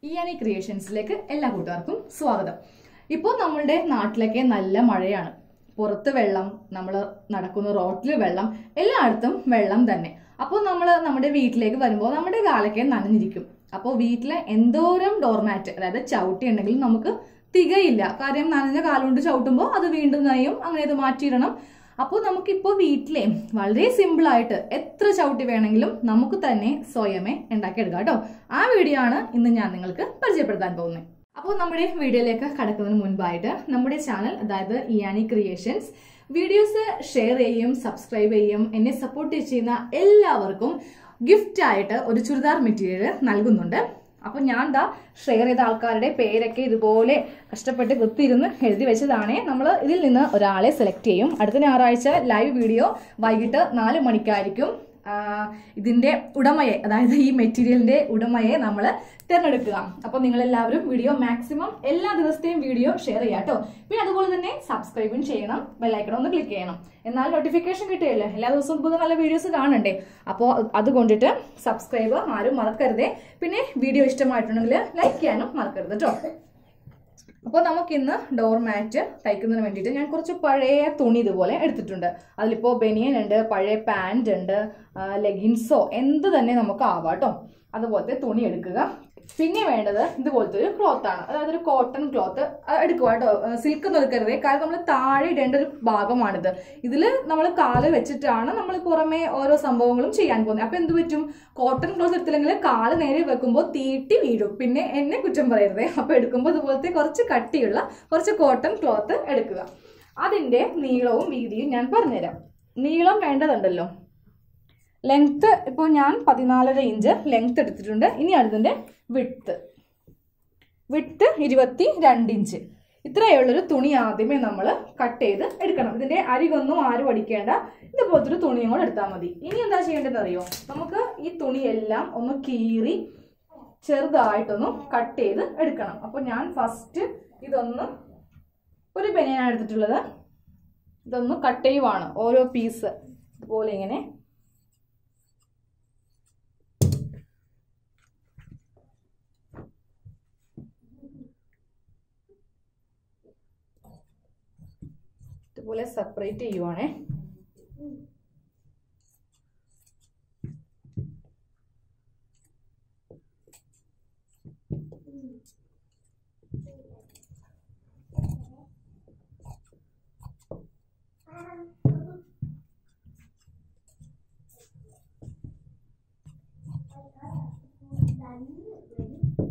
ഇയാനി ക്രിയേഷൻസിലേക്ക് എല്ലാ കൂട്ടുകാർക്കും സ്വാഗതം. ഇപ്പോൾ നമ്മുടെ നാട്ടിലൊക്കെ നല്ല മഴയാണ്. പുറത്ത് വെള്ളം, നമ്മൾ നടക്കുന്ന റോട്ടിൽ വെള്ളം, എല്ലായിടത്തും വെള്ളം തന്നെ. അപ്പോൾ നമ്മൾ നമ്മുടെ വീട്ടിലേക്ക് വരുമ്പോൾ നമ്മുടെ കാലൊക്കെ നനഞ്ഞിരിക്കും. അപ്പോൾ വീട്ടിലെ എന്തോരം ഡോർമാറ്റ്, അതായത് ചവിട്ടി ഉണ്ടെങ്കിലും നമുക്ക് തികയില്ല. കാര്യം നനഞ്ഞ കാലുകൊണ്ട് ചവിട്ടുമ്പോൾ അത് വീണ്ടും നനയും, അങ്ങനെ അത് മാറ്റിയിടണം. അപ്പോൾ നമുക്കിപ്പോൾ വീട്ടിലെ വളരെ സിമ്പിളായിട്ട് എത്ര ചവിട്ടി വേണമെങ്കിലും നമുക്ക് തന്നെ സ്വയമേ ഉണ്ടാക്കിയെടുക്കാം കേട്ടോ. ആ വീഡിയോ ആണ് ഇന്ന് ഞാൻ നിങ്ങൾക്ക് പരിചയപ്പെടുത്താൻ പോകുന്നത്. അപ്പോൾ നമ്മുടെ വീഡിയോയിലേക്ക് കടക്കുന്നതിന് മുൻപായിട്ട് നമ്മുടെ ചാനൽ, അതായത് ഇയാനി ക്രിയേഷൻസ്, വീഡിയോസ് ഷെയർ ചെയ്യും, സബ്സ്ക്രൈബ് ചെയ്യും. എന്നെ സപ്പോർട്ട് ചെയ്യുന്ന എല്ലാവർക്കും ഗിഫ്റ്റായിട്ട് ഒരു ചുരിദാർ മെറ്റീരിയൽ നൽകുന്നുണ്ട്. അപ്പോൾ ഞാൻ ഷെയർ ചെയ്ത ആൾക്കാരുടെ പേരൊക്കെ ഇതുപോലെ കഷ്ടപ്പെട്ട് കുത്തിയിരുന്ന് എഴുതി വെച്ചതാണേ. നമ്മൾ ഇതിൽ നിന്ന് ഒരാളെ സെലക്ട് ചെയ്യും. അടുത്ത ഞായറാഴ്ച ലൈവ് വീഡിയോ വൈകിട്ട് 4 മണിക്കായിരിക്കും. ഇതിന്റെ ഉടമയെ, അതായത് ഈ മെറ്റീരിയലിന്റെ ഉടമയെ നമ്മൾ തിരഞ്ഞെടുക്കുക. അപ്പോൾ നിങ്ങളെല്ലാവരും വീഡിയോ മാക്സിമം എല്ലാ ദിവസത്തെയും വീഡിയോ ഷെയർ ചെയ്യാം കേട്ടോ. പിന്നെ അതുപോലെ തന്നെ സബ്സ്ക്രൈബും ചെയ്യണം, ബെല്ലൈക്കൺ ഒന്ന് ക്ലിക്ക് ചെയ്യണം. എന്നാൽ നോട്ടിഫിക്കേഷൻ കിട്ടുകയല്ലേ, എല്ലാ ദിവസവും പുതിയ നല്ല വീഡിയോസ് കാണണ്ടേ. അപ്പോൾ അതുകൊണ്ടിട്ട് സബ്സ്ക്രൈബ് ആരും മറക്കരുതേ. പിന്നെ വീഡിയോ ഇഷ്ടമായിട്ടുണ്ടെങ്കിൽ ലൈക്ക് ചെയ്യാനും മറക്കരുത് കേട്ടോ. അപ്പോൾ നമുക്കിന്ന് ഡോർമാറ്റ് തയ്ക്കുന്നതിന് വേണ്ടിയിട്ട് ഞാൻ കുറച്ച് പഴയ തുണി ഇതുപോലെ എടുത്തിട്ടുണ്ട്. അതിലിപ്പോൾ ബനിയൻ ഉണ്ട്, പഴയ പാൻറ് ഉണ്ട്, ലെഗിൻസോ എന്ത് തന്നെ നമുക്ക് ആവാം കേട്ടോ. അതുപോലത്തെ തുണി എടുക്കുക. പിന്നെ വേണ്ടത് ഇതുപോലത്തെ ഒരു ക്ലോത്ത് ആണ്, അതായത് ഒരു കോട്ടൺ ക്ലോത്ത് എടുക്കുക കേട്ടോ. സിൽക്ക് ഒന്നും എടുക്കരുതേ, കാരണം നമ്മൾ താഴെ ഇടേണ്ട ഒരു ഭാഗമാണിത്. ഇതിൽ നമ്മൾ കാല് വെച്ചിട്ടാണ് നമ്മൾ പുറമെ ഓരോ സംഭവങ്ങളും ചെയ്യാൻ പോകുന്നത്. അപ്പം എന്ത് പറ്റും, കോട്ടൺ ക്ലോത്ത് എടുത്തില്ലെങ്കിൽ കാല് നേരെ വെക്കുമ്പോൾ തീട്ടി വീഴും. പിന്നെ എന്നെ കുറ്റം പറയരുതേ. അപ്പോൾ എടുക്കുമ്പോൾ ഇതുപോലത്തെ കുറച്ച് കട്ടിയുള്ള കുറച്ച് കോട്ടൺ ക്ലോത്ത് എടുക്കുക. അതിൻ്റെ നീളവും വീതിയും ഞാൻ പറഞ്ഞുതരാം. നീളം വേണ്ടതുണ്ടല്ലോ, ലെങ്ത്ത് ഇപ്പോൾ ഞാൻ 14.5 ഇഞ്ച് ലെങ്ത്ത് എടുത്തിട്ടുണ്ട്. ഇനി അതിൻ്റെ വിഡ്ത്ത് 22 ഇഞ്ച്. ഇത്രയുള്ളൊരു തുണി ആദ്യമേ നമ്മൾ കട്ട് ചെയ്ത് എടുക്കണം. ഇതിൻ്റെ അരികൊന്നും ആരും അടിക്കേണ്ട, ഇതുപോലത്തെ ഒരു തുണിയും കൂടെ എടുത്താൽ മതി. ഇനി എന്താ ചെയ്യേണ്ടതെന്ന് അറിയോ, നമുക്ക് ഈ തുണിയെല്ലാം ഒന്ന് കീറി ചെറുതായിട്ടൊന്ന് കട്ട് ചെയ്ത് എടുക്കണം. അപ്പോൾ ഞാൻ ഫസ്റ്റ് ഇതൊന്ന്, ഒരു ബനിയനാണ് എടുത്തിട്ടുള്ളത്, ഇതൊന്ന് കട്ട് ചെയ്യുവാണ്. ഓരോ പീസ് ഇതുപോലെ ഇങ്ങനെ ഇതുപോലെ സെപ്പറേറ്റ് ചെയ്യുവാണേ.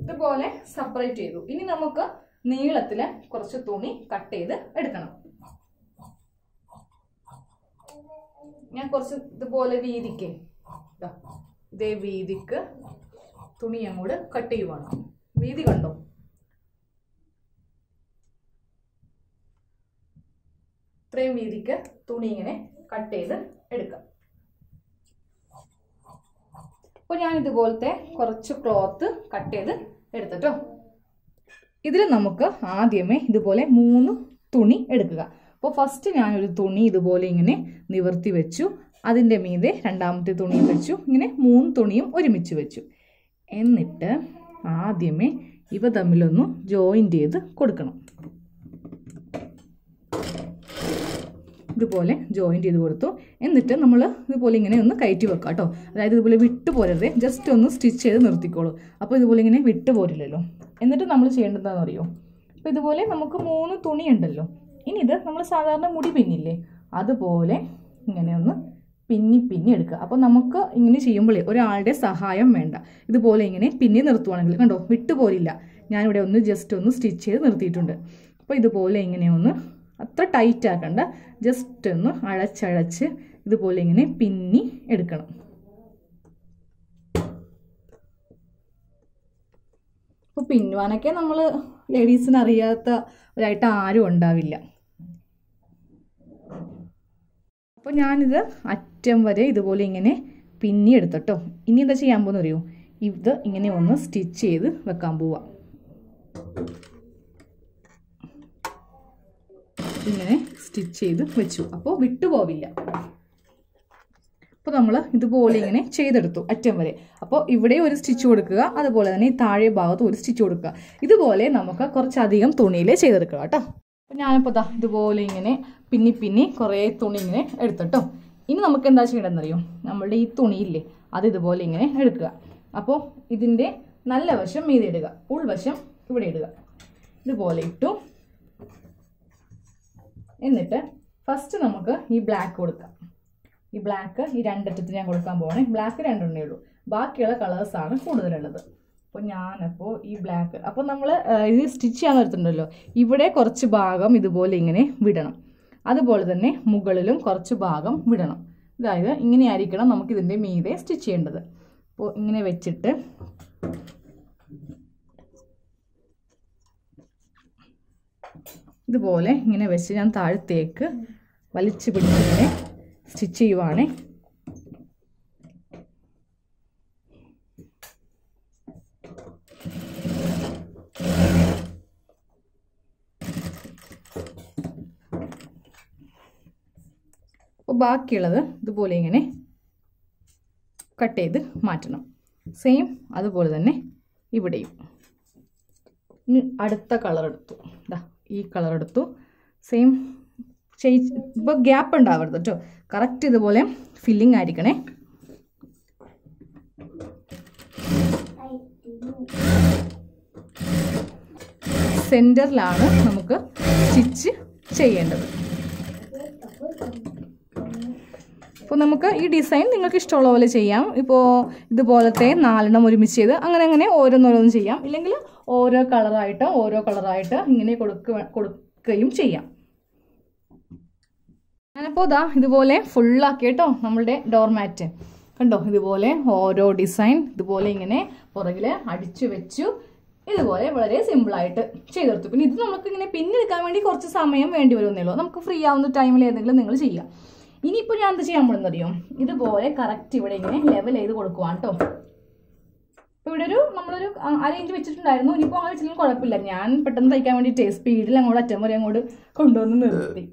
ഇതുപോലെ സെപ്പറേറ്റ് ചെയ്തു. ഇനി നമുക്ക് നീളത്തില് കുറച്ച് തുണി കട്ട് ചെയ്ത് എടുക്കണം. ഞാൻ കുറച്ച് ഇതുപോലെ വീതിക്ക്, ഇതേ വീതിക്ക് തുണി അങ്ങോട്ട് കട്ട് ചെയ്യുവാണ്. വീതി കണ്ടോ, ഇത്രയും വീതിക്ക് തുണി ഇങ്ങനെ കട്ട് ചെയ്ത് എടുക്കാം. അപ്പോൾ ഞാൻ ഇതുപോലത്തെ കുറച്ച് ക്ലോത്ത് കട്ട് ചെയ്ത് എടുത്തിട്ടോ. ഇതിൽ നമുക്ക് ആദ്യമേ ഇതുപോലെ 3 തുണി എടുക്കുക. അപ്പോൾ ഫസ്റ്റ് ഞാനൊരു തുണി ഇതുപോലെ ഇങ്ങനെ നിവർത്തി വെച്ചു. അതിൻ്റെ മീതെ രണ്ടാമത്തെ തുണിയും വെച്ചു. ഇങ്ങനെ 3 തുണിയും ഒരുമിച്ച് വെച്ചു. എന്നിട്ട് ആദ്യമേ ഇവ തമ്മിലൊന്ന് ജോയിൻ്റ് ചെയ്ത് കൊടുക്കണം. ഇതുപോലെ ജോയിൻ്റ് ചെയ്ത് കൊടുത്തു. എന്നിട്ട് നമ്മൾ ഇതുപോലെ ഇങ്ങനെ ഒന്ന് കയറ്റി വെക്കാം കേട്ടോ. അതായത് ഇതുപോലെ വിട്ടു പോരരുതേ, ജസ്റ്റ് ഒന്ന് സ്റ്റിച്ച് ചെയ്ത് നിർത്തിക്കോളൂ. അപ്പോൾ ഇതുപോലെ ഇങ്ങനെ വിട്ടു പോരില്ലല്ലോ. എന്നിട്ട് നമ്മൾ ചെയ്യേണ്ടതെന്ന് അറിയോ, അപ്പോൾ ഇതുപോലെ നമുക്ക് 3 തുണി ഉണ്ടല്ലോ. ഇനി ഇത് നമ്മൾ സാധാരണ മുടി പിന്നില്ലേ, അതുപോലെ ഇങ്ങനെ ഒന്ന് പിന്നി എടുക്കുക. അപ്പോൾ നമുക്ക് ഇങ്ങനെ ചെയ്യുമ്പോഴേ ഒരാളുടെ സഹായം വേണ്ട. ഇതുപോലെ ഇങ്ങനെ പിന്നി നിർത്തുവാണെങ്കിൽ കണ്ടോ, വിട്ടുപോരില്ല. ഞാനിവിടെ ഒന്ന് ജസ്റ്റ് ഒന്ന് സ്റ്റിച്ച് ചെയ്ത് നിർത്തിയിട്ടുണ്ട്. അപ്പോൾ ഇതുപോലെ ഇങ്ങനെ ഒന്ന്, അത്ര ടൈറ്റ് ആക്കണ്ട, ജസ്റ്റ് ഒന്ന് അഴച്ചഴച്ച് ഇതുപോലെ ഇങ്ങനെ പിന്നി എടുക്കണം. അപ്പോൾ പിന്നുവാനൊക്കെ നമ്മൾ ലേഡീസിന് അറിയാത്തവരായിട്ട് ആരും ഉണ്ടാവില്ല. അപ്പോൾ ഞാനിത് അറ്റം വരെ ഇതുപോലെ ഇങ്ങനെ പിന്നി എടുത്തട്ടോ. ഇനി എന്താ ചെയ്യാൻ പോകുന്ന അറിയോ, ഇത് ഇങ്ങനെ ഒന്ന് സ്റ്റിച്ച് ചെയ്ത് വെക്കാൻ പോവാം. ഇങ്ങനെ സ്റ്റിച്ച് ചെയ്ത് വെച്ചു. അപ്പോൾ വിട്ടുപോവില്ല. അപ്പോൾ നമ്മൾ ഇതുപോലെ ഇങ്ങനെ ചെയ്തെടുത്തു അറ്റം വരെ. അപ്പോൾ ഇവിടെ ഒരു സ്റ്റിച്ച് കൊടുക്കുക, അതുപോലെ തന്നെ ഈ താഴെ ഭാഗത്ത് ഒരു സ്റ്റിച്ച് കൊടുക്കുക. ഇതുപോലെ നമുക്ക് കുറച്ചധികം തുണിയിൽ ചെയ്തെടുക്കുക കേട്ടോ. അപ്പോൾ ഞാനിപ്പോൾ ഇതുപോലെ ഇങ്ങനെ പിന്നി കുറേ തുണി ഇങ്ങനെ എടുത്തിട്ടോ. ഇനി നമുക്ക് എന്താ ചെയ്യണമെന്നറിയോ, നമ്മളുടെ ഈ തുണിയില്ലേ അത് ഇതുപോലെ ഇങ്ങനെ എടുക്കുക. അപ്പോൾ ഇതിൻ്റെ നല്ല വശം മീതെ ഇടുക, ഉൾവശം ഇവിടെ ഇടുക. ഇതുപോലെ ഇട്ടു. എന്നിട്ട് ഫസ്റ്റ് നമുക്ക് ഈ ബ്ലാക്ക് കൊടുക്കാം. ഈ ബ്ലാക്ക് ഈ രണ്ടറ്റത്ത് ഞാൻ കൊടുക്കാൻ പോവാണ്. ബ്ലാക്ക് രണ്ടെണ്ണേ ഉള്ളൂ, ബാക്കിയുള്ള കളേഴ്സാണ് കൂടുതലുള്ളത്. അപ്പോൾ ഞാനപ്പോൾ ഈ ബ്ലാക്ക്, അപ്പോൾ നമ്മൾ ഇത് സ്റ്റിച്ച് ചെയ്യാൻ നിർത്തുന്നുണ്ടല്ലോ, ഇവിടെ കുറച്ച് ഭാഗം ഇതുപോലെ ഇങ്ങനെ വിടണം. അതുപോലെ തന്നെ മുകളിലും കുറച്ച് ഭാഗം വിടണം. അതായത് ഇങ്ങനെയായിരിക്കണം നമുക്കിതിൻ്റെ മീതെ സ്റ്റിച്ച് ചെയ്യേണ്ടത്. അപ്പോൾ ഇങ്ങനെ വെച്ചിട്ട് ഇതുപോലെ ഇങ്ങനെ വെച്ച് ഞാൻ താഴത്തേക്ക് വലിച്ചു പിടിച്ചിങ്ങനെ സ്റ്റിച്ച് ചെയ്യുവാണേ. അപ്പോൾ ബാക്കിയുള്ളത് ഇതുപോലെ ഇങ്ങനെ കട്ട് ചെയ്ത് മാറ്റണം. സെയിം അതുപോലെ തന്നെ ഇവിടെയും. ഇനി അടുത്ത കളർ എടുത്തു, ഈ കളർ എടുത്തു. സെയിം ഇപ്പോൾ ഗ്യാപ്പ് ഉണ്ടാവരുത് കേട്ടോ, കറക്റ്റ് ഇതുപോലെ ഫില്ലിംഗ് ആയിരിക്കണേ. സെൻറ്ററിലാണ് നമുക്ക് സ്റ്റിച്ച് ചെയ്യേണ്ടത്. അപ്പോൾ നമുക്ക് ഈ ഡിസൈൻ നിങ്ങൾക്ക് ഇഷ്ടമുള്ള പോലെ ചെയ്യാം. ഇപ്പോൾ ഇതുപോലത്തെ 4 ഒരുമിച്ച് ചെയ്ത് അങ്ങനെ ഓരോന്നോരോന്നും ചെയ്യാം. ഇല്ലെങ്കിൽ ഓരോ കളറായിട്ട് ഇങ്ങനെ കൊടുക്കുകയും ചെയ്യാം. ഞാനിപ്പോൾ ഇതുപോലെ ഫുള്ളാക്കി കേട്ടോ നമ്മളുടെ ഡോർമാറ്റ്. കണ്ടോ, ഇതുപോലെ ഓരോ ഡിസൈൻ ഇതുപോലെ ഇങ്ങനെ പുറകിൽ അടിച്ചു വെച്ചു. ഇതുപോലെ വളരെ സിമ്പിളായിട്ട് ചെയ്തെടുത്തു. പിന്നെ ഇത് നമുക്ക് ഇങ്ങനെ പിന്നെടുക്കാൻ വേണ്ടി കുറച്ച് സമയം വേണ്ടി വരുന്നേ ഉള്ളൂ. നമുക്ക് ഫ്രീ ആവുന്ന ടൈമിൽ ഏതെങ്കിലും നിങ്ങൾ ചെയ്യാം. ഇനിയിപ്പോൾ ഞാൻ എന്താ ചെയ്യാൻ പോകുന്നറിയോ, ഇതുപോലെ കറക്റ്റ് ഇവിടെ ഇങ്ങനെ ലെവൽ ചെയ്ത് കൊടുക്കുവാണ് കേട്ടോ. ഇപ്പോൾ ഇവിടെ നമ്മളൊരു അരയിഞ്ച് വെച്ചിട്ടുണ്ടായിരുന്നു. ഇനിയിപ്പോൾ അങ്ങനെ വെച്ചാലും കുഴപ്പമില്ല, ഞാൻ പെട്ടെന്ന് തയ്ക്കാൻ വേണ്ടിയിട്ട് സ്പീഡിൽ അങ്ങോട്ട് അറ്റം വരെ അങ്ങോട്ട് കൊണ്ടുവന്ന് നിർത്തി.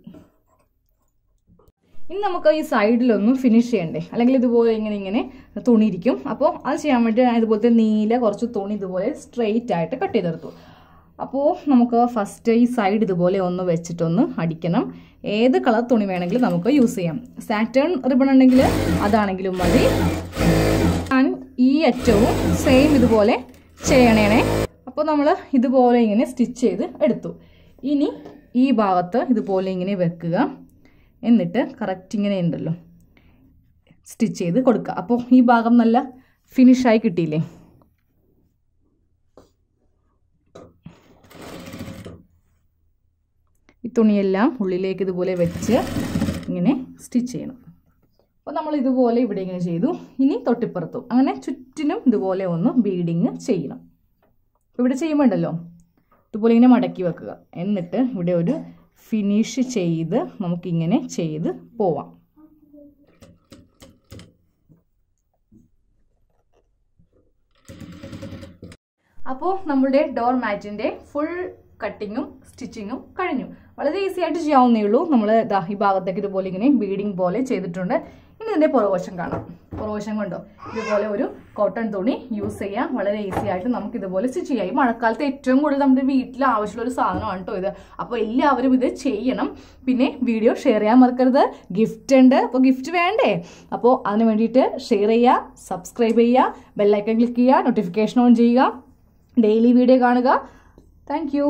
ഇനി നമുക്ക് ഈ സൈഡിലൊന്നും ഫിനിഷ് ചെയ്യണ്ടേ, അല്ലെങ്കിൽ ഇതുപോലെ ഇങ്ങനെ തുണി ഇരിക്കും. അപ്പോൾ അത് ചെയ്യാൻ വേണ്ടി ഞാൻ ഇതുപോലത്തെ നീല കുറച്ച് തുണി ഇതുപോലെ സ്ട്രെയിറ്റ് ആയിട്ട് കട്ട് ചെയ്തെടുത്തു. അപ്പോൾ നമുക്ക് ഫസ്റ്റ് ഈ സൈഡ് ഇതുപോലെ ഒന്ന് വെച്ചിട്ടൊന്ന് അടിക്കണം. ഏത് കളർ തുണി വേണമെങ്കിലും നമുക്ക് യൂസ് ചെയ്യാം. സാറ്റേൺ റിബൺ ഉണ്ടെങ്കിൽ അതാണെങ്കിലും മതി. ഞാൻ ഈ അറ്റവും സെയിം ഇതുപോലെ ചെയ്യണേ. അപ്പോൾ നമ്മൾ ഇതുപോലെ ഇങ്ങനെ സ്റ്റിച്ച് ചെയ്ത് എടുത്തു. ഇനി ഈ ഭാഗത്ത് ഇതുപോലെ ഇങ്ങനെ വെക്കുക. എന്നിട്ട് കറക്റ്റ് ഇങ്ങനെ ഉണ്ടല്ലോ സ്റ്റിച്ച് ചെയ്ത് കൊടുക്കുക. അപ്പോൾ ഈ ഭാഗം നല്ല ഫിനിഷായി കിട്ടിയില്ലേ. ഈ തുണിയെല്ലാം ഉള്ളിലേക്ക് ഇതുപോലെ വെച്ച് ഇങ്ങനെ സ്റ്റിച്ച് ചെയ്യണം. അപ്പോൾ നമ്മൾ ഇതുപോലെ ഇവിടെ ഇങ്ങനെ ചെയ്തു. ഇനി തൊട്ടിപ്പുറത്തും അങ്ങനെ ചുറ്റിനും ഇതുപോലെ ഒന്ന് ബീഡിങ് ചെയ്യണം. ഇവിടെ ചെയ്യുമ്പോണ്ടല്ലോ ഇതുപോലെ ഇങ്ങനെ മടക്കി വെക്കുക. എന്നിട്ട് ഇവിടെ ഒരു ഫിനിഷ് ചെയ്ത് നമുക്കിങ്ങനെ ചെയ്ത് പോവാം. അപ്പോൾ നമ്മുടെ ഡോർ മാറ്റിൻ്റെ ഫുൾ കട്ടിങ്ങും സ്റ്റിച്ചിങ്ങും കഴിഞ്ഞു. വളരെ ഈസി ആയിട്ട് ചെയ്യാവുന്നേ ഉള്ളൂ. നമ്മൾ ഈ ഭാഗത്തേക്ക് ഇതുപോലെ ഇങ്ങനെ ബീഡിങ് പോലെ ചെയ്തിട്ടുണ്ട്. ഇനി ഇതിൻ്റെ പുറകുവശം കാണാം. പുറകുവശം കൊണ്ടോ ഇതുപോലെ ഒരു കോട്ടൺ തുണി യൂസ് ചെയ്യാം. വളരെ ഈസി ആയിട്ട് നമുക്ക് ഇതുപോലെ സ്റ്റിച്ച് ചെയ്യാം. ഈ മഴക്കാലത്ത് ഏറ്റവും കൂടുതൽ നമ്മുടെ വീട്ടിൽ ആവശ്യമുള്ള ഒരു സാധനമാണ് കേട്ടോ ഇത്. അപ്പോൾ എല്ലാവരും ഇത് ചെയ്യണം. പിന്നെ വീഡിയോ ഷെയർ ചെയ്യാൻ മറക്കരുത്. ഗിഫ്റ്റ് ഉണ്ട്, അപ്പോൾ ഗിഫ്റ്റ് വേണ്ടേ? അപ്പോൾ അതിന് വേണ്ടിയിട്ട് ഷെയർ ചെയ്യുക, സബ്സ്ക്രൈബ് ചെയ്യുക, ബെല്ലൈക്കൺ ക്ലിക്ക് ചെയ്യുക, നോട്ടിഫിക്കേഷൻ ഓൺ ചെയ്യുക, ഡെയിലി വീഡിയോ കാണുക. Thank you.